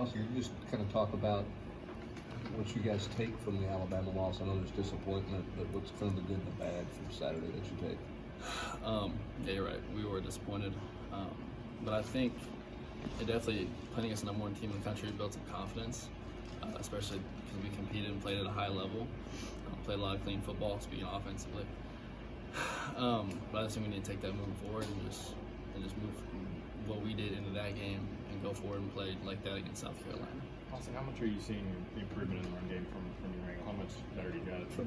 Austin, can you just kind of talk about what you guys take from the Alabama loss? I know there's disappointment, but what's kind of the good and the bad from Saturday that you take? Yeah, you're right. We were disappointed. But I think it definitely, putting us number one team in the country, built some confidence, especially because we competed and played at a high level. Played a lot of clean football, speaking offensively. But I just think we need to take that moving forward and just move what we did into that game and go forward and play like that against South Carolina. Austin, how much are you seeing the improvement in the run game from your angle? How much better do you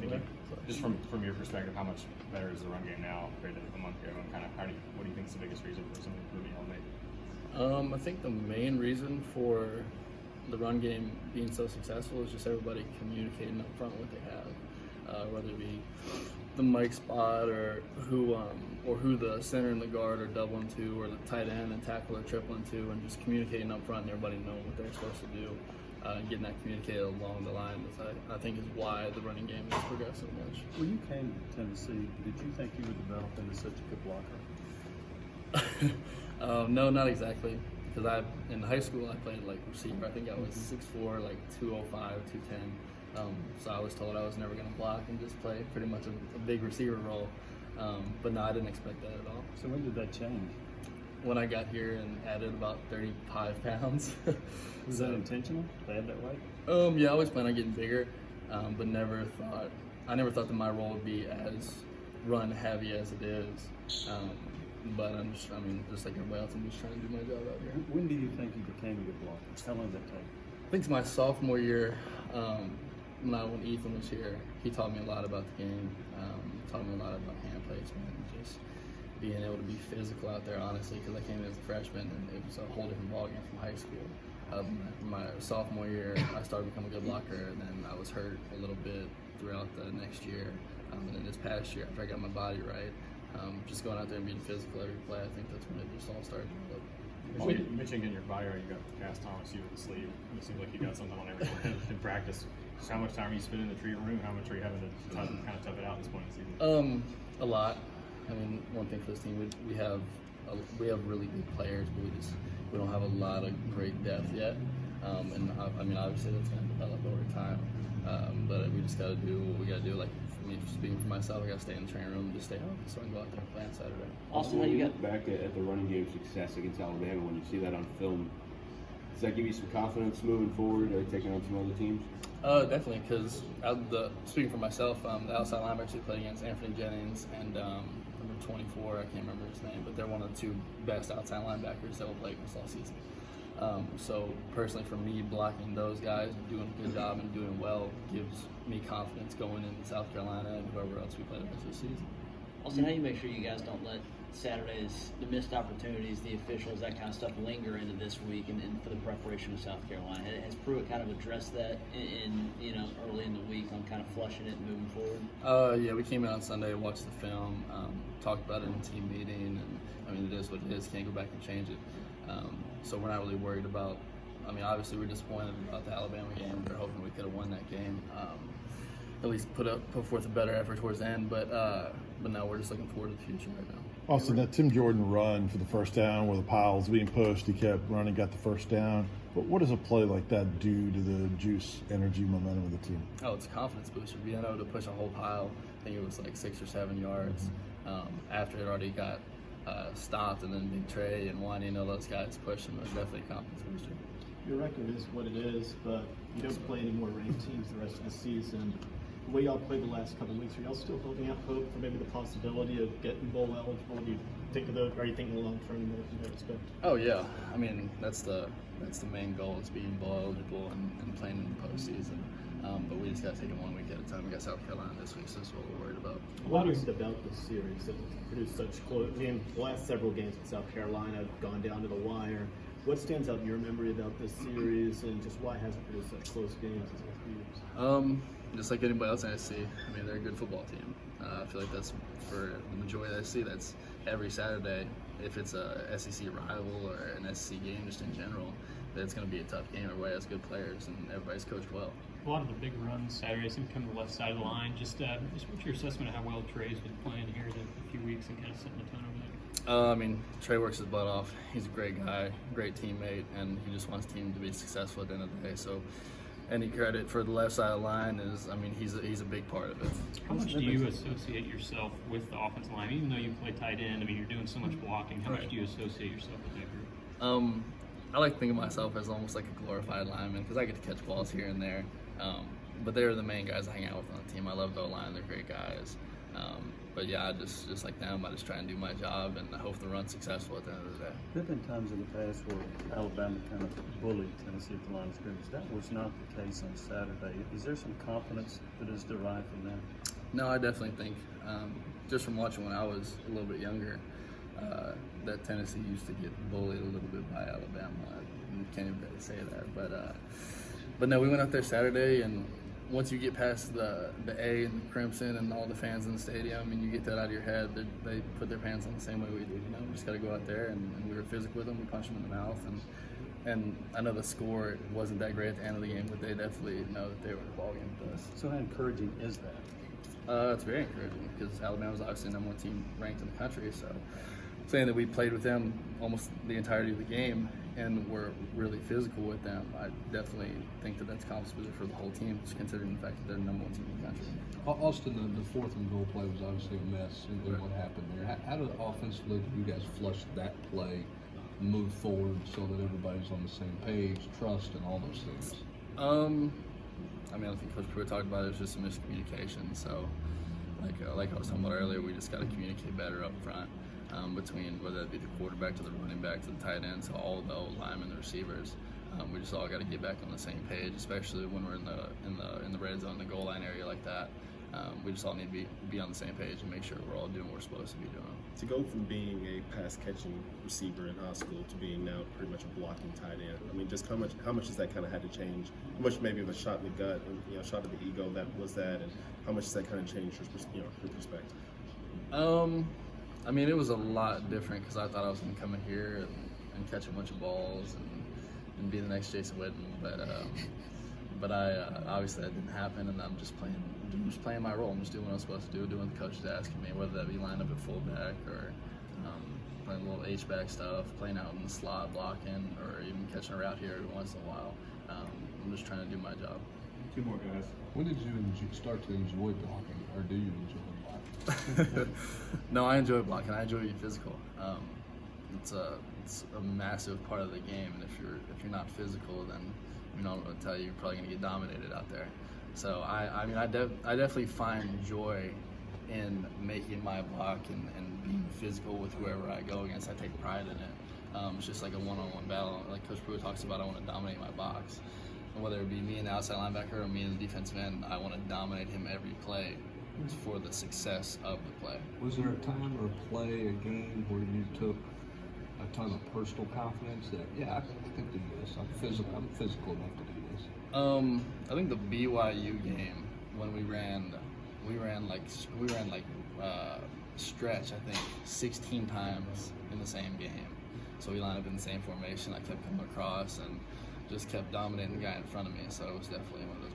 got? Just from your perspective, how much better is the run game now compared to a month ago? And kind of what do you think is the biggest reason for some of the improvement y'all made? I think the main reason for the run game being so successful is just everybody communicating up front what they have, whether it be the mic spot or who the center and the guard are doubling to, or the tight end and tackle are tripling to, and just communicating up front and everybody knowing what they're supposed to do, getting that communicated along the line. I think is why the running game has progressed so much. When you came to Tennessee, did you think you would develop into such a good blocker? No, not exactly. Because in high school I played like receiver. I think I was 6'4", like 205, 210. So I was told I was never going to block and just play pretty much a big receiver role. But no, I didn't expect that at all. So when did that change? When I got here and added about 35 pounds. Was that intentional to add that weight? Yeah, I always planned on getting bigger, but I never thought that my role would be as run heavy as it is. But just like everybody else, I'm just trying to do my job out here. When do you think you became a good blocker? How long did that take? I think it's my sophomore year, when Ethan was here, he taught me a lot about the game, taught me a lot about hand placement, and just being able to be physical out there, honestly, because I came in as a freshman and it was a whole different ballgame from high school. My sophomore year, I started becoming a good blocker, and then I was hurt a little bit throughout the next year. And then this past year, after I got my body right, just going out there and being physical every play, I think that's when it just all started to develop. You mentioned getting your bio, you got cast Thomas, you with the sleeve. It seems like you got something on every in practice. So how much time are you spending in the treatment room? How much are you having to kind of tough it out at this point in the season? A lot. One thing for this team, we have really good players, but we don't have a lot of great depth yet. Obviously that's going to develop over time. But we just got to do what we got to do. Like for me, speaking for myself, I got to stay in the training room and just stay healthy so I can go out there and play on Saturday. Also, when you look back at the running game success against Alabama, when you see that on film, does that give you some confidence moving forward or taking on some other teams? Definitely, because speaking for myself, the outside linebackers we played against, Anthony Jennings and number 24, I can't remember his name, but they're one of the two best outside linebackers that will play against all season. So personally, for me, blocking those guys and doing a good job and doing well gives me confidence going into South Carolina and whoever else we play the rest of the season. Also, how do you make sure you guys don't let Saturdays, the missed opportunities, the officials, that kind of stuff linger into this week and for the preparation of South Carolina? Has Pruitt kind of addressed that in early in the week on kind of flushing it and moving forward? Yeah, we came in on Sunday, watched the film, talked about it in team meeting, and it is what it is. Can't go back and change it. So we're not really worried about. Obviously we're disappointed about the Alabama game. We're hoping we could have won that game. At least put forth a better effort towards the end. But now we're just looking forward to the future right now. Also, that Tim Jordan run for the first down where the pile's being pushed, he kept running, got the first down. But what does a play like that do to the juice, energy, momentum of the team? Oh, it's a confidence booster. Being able to push a whole pile, I think it was like 6 or 7 yards, after it already got stopped, and then Big Trey and Wani, all those guys pushed him. It was definitely a confidence booster. Your record is what it is, but you don't play any more ranked teams the rest of the season. The way y'all played the last couple of weeks, are y'all still holding out hope for maybe the possibility of getting bowl eligible? Do you think of those? Are you thinking long term what you expect? Oh yeah, that's the main goal, is being bowl eligible and playing in the postseason. But we just got to take it 1 week at a time. We got South Carolina this week, so that's what we're worried about. What is it about this series that produced such close? The last several games with South Carolina have gone down to the wire. What stands out in your memory about this series, and just why has it produced such close games as a few years? Just like anybody else in SC, they're a good football team. I feel like that's for the majority of SC. That's every Saturday. If it's a SEC rival or an SEC game, just in general, that it's going to be a tough game. Everybody has good players, and everybody's coached well. A lot of the big runs Saturday seem to come to the left side of the line. Just what's your assessment of how well Trey's been playing here in a few weeks and kind of setting the tone over there? I mean, Trey works his butt off. He's a great guy, great teammate, and he just wants his team to be successful at the end of the day. So, any credit for the left side of the line is, I mean, he's a big part of it. How much do you associate yourself with the offensive line? Even though you play tight end, I mean, you're doing so much blocking. How much do you associate yourself with that group? I like to think of myself as almost like a glorified lineman because I get to catch balls here and there. But they're the main guys I hang out with on the team. I love the O-line; they're great guys. But yeah, I just like them, I just try and do my job, and I hope the run's successful at the end of the day. There have been times in the past where Alabama kind of bullied Tennessee at the line of scrimmage. That was not the case on Saturday. Is there some confidence that is derived from that? No, I definitely think, just from watching when I was a little bit younger, that Tennessee used to get bullied a little bit by Alabama. I can't even really say that, but no, we went out there Saturday, and once you get past the A and the Crimson and all the fans in the stadium, and you get that out of your head, they put their pants on the same way we do. You know, we just got to go out there, and we were physical with them. We punched them in the mouth, and I know the score wasn't that great at the end of the game, but they definitely know that they were in the ball game with us. So how encouraging is that? It's very encouraging because Alabama's obviously the number one team ranked in the country. So saying that we played with them almost the entirety of the game and we're really physical with them, I definitely think that that's confidence builder for the whole team, just considering the fact that they're the number one team in the country. Austin, the fourth and goal play was obviously a mess in what happened there. How did offensively do you guys flush that play, move forward so that everybody's on the same page, trust, and all those things? I mean, I think Coach Pruitt talked about it was just a miscommunication. So, like I was talking about earlier, we just got to communicate better up front between whether it be the quarterback to the running back to the tight end to all the old linemen, the receivers. We just all got to get back on the same page, especially when we're in the red zone, the goal line area like that. We just all need to be on the same page and make sure we're all doing what we're supposed to be doing. To go from being a pass-catching receiver in high school to being now pretty much a blocking tight end, I mean, just how much has that kind of had to change? How much maybe of a shot in the gut, and, shot at the ego and how much has that kind of changed your perspective? I mean, it was a lot different because I thought I was going to come in here and catch a bunch of balls and be the next Jason Witten, but I obviously that didn't happen, and I'm just playing my role. I'm just doing what I'm supposed to do, doing what the coach is asking me, whether that be lined up at fullback or playing a little H-back stuff, playing out in the slot, blocking, or even catching a route here every once in a while. I'm just trying to do my job. Two more guys. When did you start to enjoy blocking, or do you enjoy blocking? No, I enjoy blocking. I enjoy being physical. It's a massive part of the game, and if you're not physical, then I'm going to tell you, you're probably going to get dominated out there. So I definitely find joy in making my block and being physical with whoever I go against. I take pride in it. It's just like a one-on-one battle. Like Coach Pruitt talks about, I want to dominate my box. And whether it be me and the outside linebacker or me and the defensive end, I want to dominate him every play for the success of the play. Was there a time or a play, a game where you took a ton of personal confidence that, yeah, I can do this. I'm physical enough to do this? I think the BYU game when we ran stretch, I think 16 times in the same game. So we lined up in the same formation. I kept coming across and just kept dominating the guy in front of me. So it was definitely one of those